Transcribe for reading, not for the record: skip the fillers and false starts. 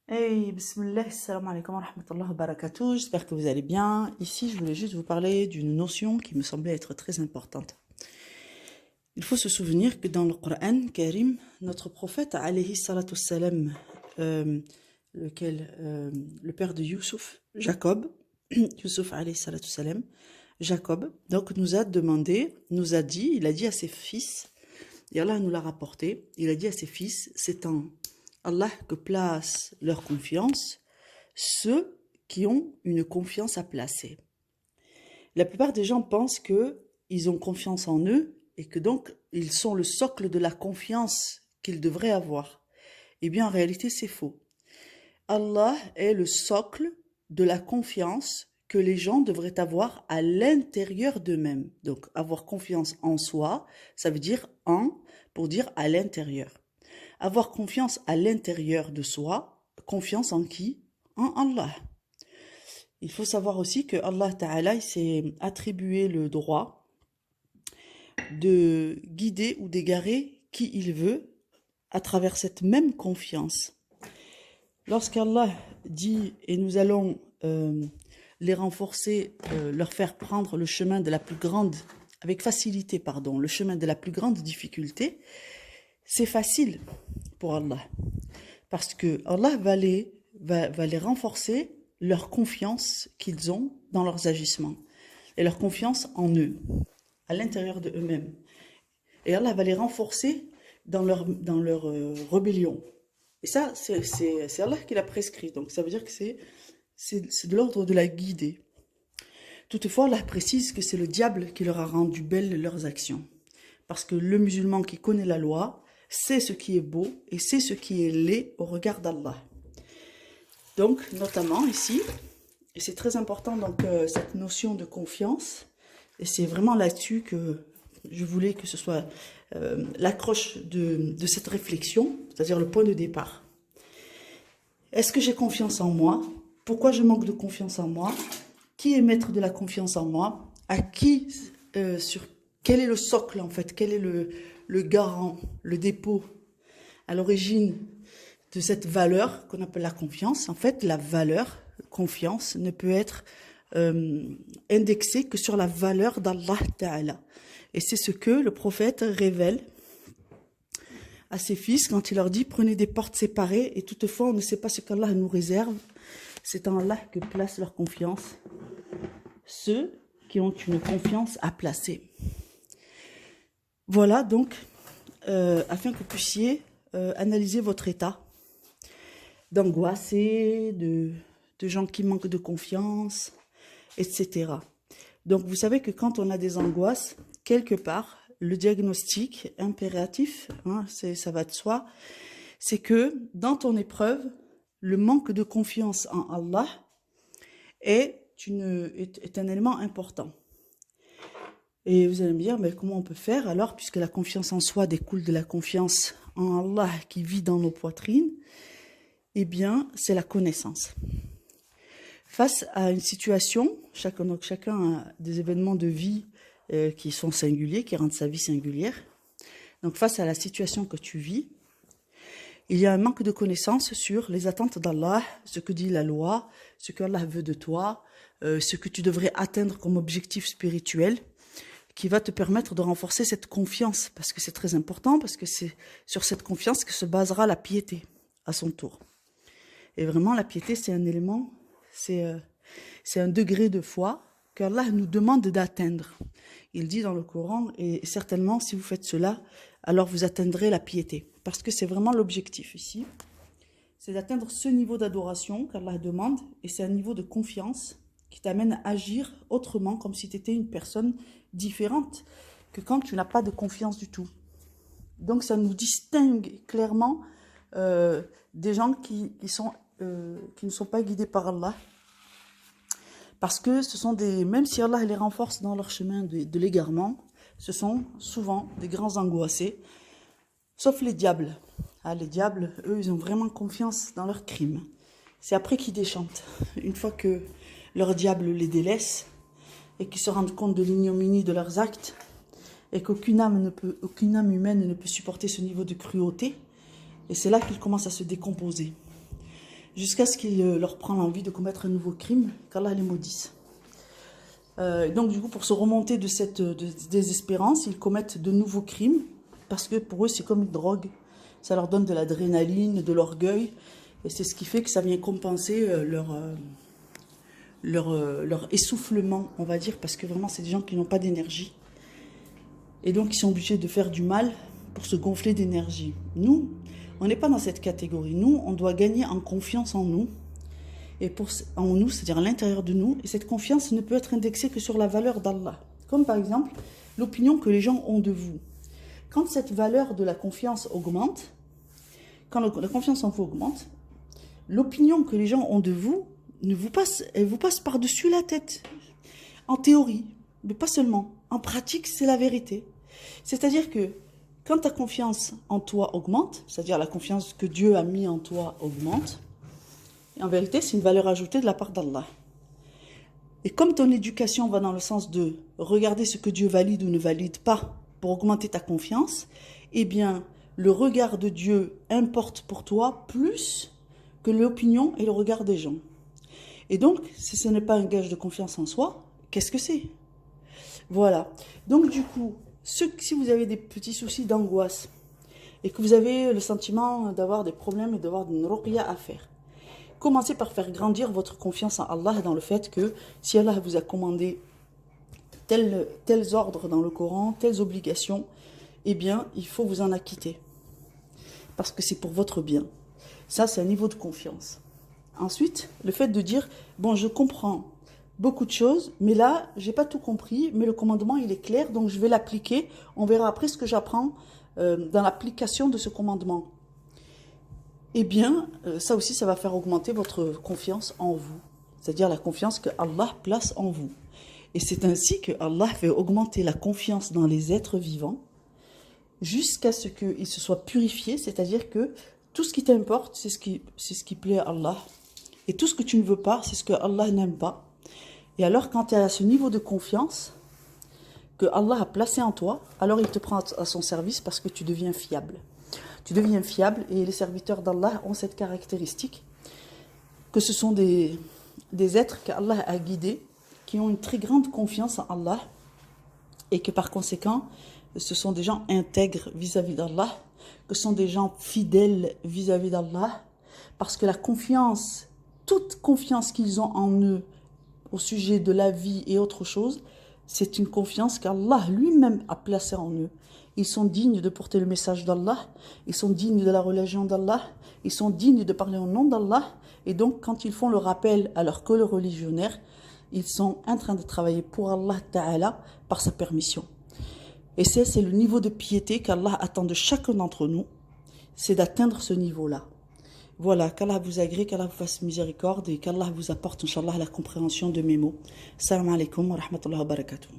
Hey, bismillah, salam alaikum wa rahmatullahi wa barakatuh. J'espère que vous allez bien. Ici, je voulais juste vous parler d'une notion qui me semblait être très importante. Il faut se souvenir que dans le Coran Karim, notre prophète, alayhi salatu salam, le père de Youssouf, Jacob, Youssouf alayhi salatu salam, Jacob, donc nous a demandé, il a dit à ses fils, et Allah nous l'a rapporté, il a dit à ses fils, c'est en Allah que place leur confiance ceux qui ont une confiance à placer. La plupart des gens pensent qu'ils ont confiance en eux et que donc ils sont le socle de la confiance qu'ils devraient avoir. Eh bien, en réalité, c'est faux. Allah est le socle de la confiance que les gens devraient avoir à l'intérieur d'eux-mêmes. Donc, avoir confiance en soi, ça veut dire en, pour dire à l'intérieur. Avoir confiance à l'intérieur de soi, confiance en qui? En Allah. Il faut savoir aussi que Allah Ta'ala s'est attribué le droit de guider ou d'égarer qui il veut à travers cette même confiance. Lorsqu'Allah dit « et nous allons les renforcer, leur faire prendre le chemin de la plus grande, avec facilité, pardon, le chemin de la plus grande difficulté », c'est facile pour Allah. Parce que Allah va les renforcer leur confiance qu'ils ont dans leurs agissements et leur confiance en eux, à l'intérieur de eux-mêmes. Et Allah va les renforcer dans leur rébellion. Et ça, c'est Allah qui l'a prescrit. Donc ça veut dire que c'est de l'ordre de la guider. Toutefois, Allah précise que c'est le diable qui leur a rendu belles leurs actions. Parce que le musulman qui connaît la loi sait ce qui est beau et sait ce qui est laid au regard d'Allah. Donc, notamment ici, et c'est très important donc cette notion de confiance, et c'est vraiment là-dessus que je voulais que ce soit l'accroche de cette réflexion, c'est-à-dire le point de départ. Est-ce que j'ai confiance en moi? Pourquoi je manque de confiance en moi? Qui est maître de la confiance en moi? À qui, quel est le socle en fait? Quel est le garant, le dépôt à l'origine de cette valeur qu'on appelle la confiance? En fait, la valeur, confiance, ne peut être indexée que sur la valeur d'Allah Ta'ala. Et c'est ce que le prophète révèle à ses fils quand il leur dit « Prenez des portes séparées et toutefois on ne sait pas ce qu'Allah nous réserve. C'est en Allah que place leur confiance ceux qui ont une confiance à placer. » Voilà donc, afin que vous puissiez analyser votre état d'angoissé, de gens qui manquent de confiance, etc. Donc vous savez que quand on a des angoisses, quelque part, le diagnostic impératif, hein, ça va de soi, c'est que dans ton épreuve, le manque de confiance en Allah est un élément important. Et vous allez me dire, mais comment on peut faire alors, puisque la confiance en soi découle de la confiance en Allah qui vit dans nos poitrines? Eh bien, c'est la connaissance. Face à une situation, chacun a des événements de vie qui sont singuliers, qui rendent sa vie singulière. Donc face à la situation que tu vis, il y a un manque de connaissance sur les attentes d'Allah, ce que dit la loi, ce qu'Allah veut de toi, ce que tu devrais atteindre comme objectif spirituel, qui va te permettre de renforcer cette confiance, parce que c'est très important, parce que c'est sur cette confiance que se basera la piété, à son tour. Et vraiment, la piété, c'est un élément, c'est un degré de foi qu'Allah nous demande d'atteindre. Il dit dans le Coran, et certainement, si vous faites cela, alors vous atteindrez la piété. Parce que c'est vraiment l'objectif ici, c'est d'atteindre ce niveau d'adoration qu'Allah demande, et c'est un niveau de confiance qui t'amène à agir autrement, comme si tu étais une personne différente que quand tu n'as pas de confiance du tout. Donc ça nous distingue clairement des gens qui ne sont pas guidés par Allah. Parce que ce sont même si Allah les renforce dans leur chemin de l'égarement, ce sont souvent des grands angoissés, sauf les diables. Ah, les diables, eux, ils ont vraiment confiance dans leurs crimes. C'est après qu'ils déchantent. Une fois que leur diable les délaisse et qu'ils se rendent compte de l'ignominie de leurs actes et qu'aucune âme humaine ne peut supporter ce niveau de cruauté, et c'est là qu'ils commencent à se décomposer. jusqu'à ce qu'il leur prenne l'envie de commettre un nouveau crime, qu'Allah les maudisse. Donc du coup, pour se remonter de cette désespérance, ils commettent de nouveaux crimes, parce que pour eux, c'est comme une drogue. Ça leur donne de l'adrénaline, de l'orgueil, et c'est ce qui fait que ça vient compenser leur essoufflement, on va dire, parce que vraiment, c'est des gens qui n'ont pas d'énergie. Et donc, ils sont obligés de faire du mal pour se gonfler d'énergie. Nous, on n'est pas dans cette catégorie. Nous, on doit gagner en confiance en nous, et en nous, c'est-à-dire à l'intérieur de nous, et cette confiance ne peut être indexée que sur la valeur d'Allah. Comme par exemple, l'opinion que les gens ont de vous. Quand cette valeur de la confiance augmente, quand la confiance en vous augmente, l'opinion que les gens ont de vous, elle vous passe par-dessus la tête. En théorie, mais pas seulement. En pratique, c'est la vérité. C'est-à-dire que quand ta confiance en toi augmente, c'est-à-dire la confiance que Dieu a mis en toi augmente, en vérité, c'est une valeur ajoutée de la part d'Allah. Et comme ton éducation va dans le sens de regarder ce que Dieu valide ou ne valide pas pour augmenter ta confiance, eh bien, le regard de Dieu importe pour toi plus que l'opinion et le regard des gens. Et donc, si ce n'est pas un gage de confiance en soi, qu'est-ce que c'est? Voilà. Donc, du coup, si vous avez des petits soucis d'angoisse et que vous avez le sentiment d'avoir des problèmes et d'avoir une ruqya à faire, commencez par faire grandir votre confiance en Allah dans le fait que si Allah vous a commandé tels ordres dans le Coran, telles obligations, eh bien, il faut vous en acquitter. Parce que c'est pour votre bien. Ça, c'est un niveau de confiance. Ensuite, le fait de dire, bon, je comprends beaucoup de choses, mais là, j'ai pas tout compris, mais le commandement, il est clair, donc je vais l'appliquer. On verra après ce que j'apprends dans l'application de ce commandement. Eh bien, ça aussi, ça va faire augmenter votre confiance en vous. C'est-à-dire la confiance que Allah place en vous. Et c'est ainsi que Allah fait augmenter la confiance dans les êtres vivants jusqu'à ce qu'ils se soient purifiés, c'est-à-dire que tout ce qui t'importe, c'est ce qui plaît à Allah. Et tout ce que tu ne veux pas, c'est ce que Allah n'aime pas. Et alors, quand tu es à ce niveau de confiance que Allah a placé en toi, alors il te prend à son service parce que tu deviens fiable. Tu deviens fiable et les serviteurs d'Allah ont cette caractéristique que ce sont des êtres qu'Allah a guidés, qui ont une très grande confiance en Allah et que par conséquent, ce sont des gens intègres vis-à-vis d'Allah, que ce sont des gens fidèles vis-à-vis d'Allah, parce que la confiance, toute confiance qu'ils ont en eux au sujet de la vie et autre chose, c'est une confiance qu'Allah lui-même a placée en eux. Ils sont dignes de porter le message d'Allah, ils sont dignes de la religion d'Allah, ils sont dignes de parler au nom d'Allah, et donc quand ils font le rappel à leur co-religionnaire, ils sont en train de travailler pour Allah Ta'ala par sa permission. Et c'est le niveau de piété qu'Allah attend de chacun d'entre nous, c'est d'atteindre ce niveau-là. Voilà, qu'Allah vous agrée, qu'Allah vous fasse miséricorde et qu'Allah vous apporte, Inch'Allah, la compréhension de mes mots. Salam alaikum wa rahmatullahi wa barakatuh.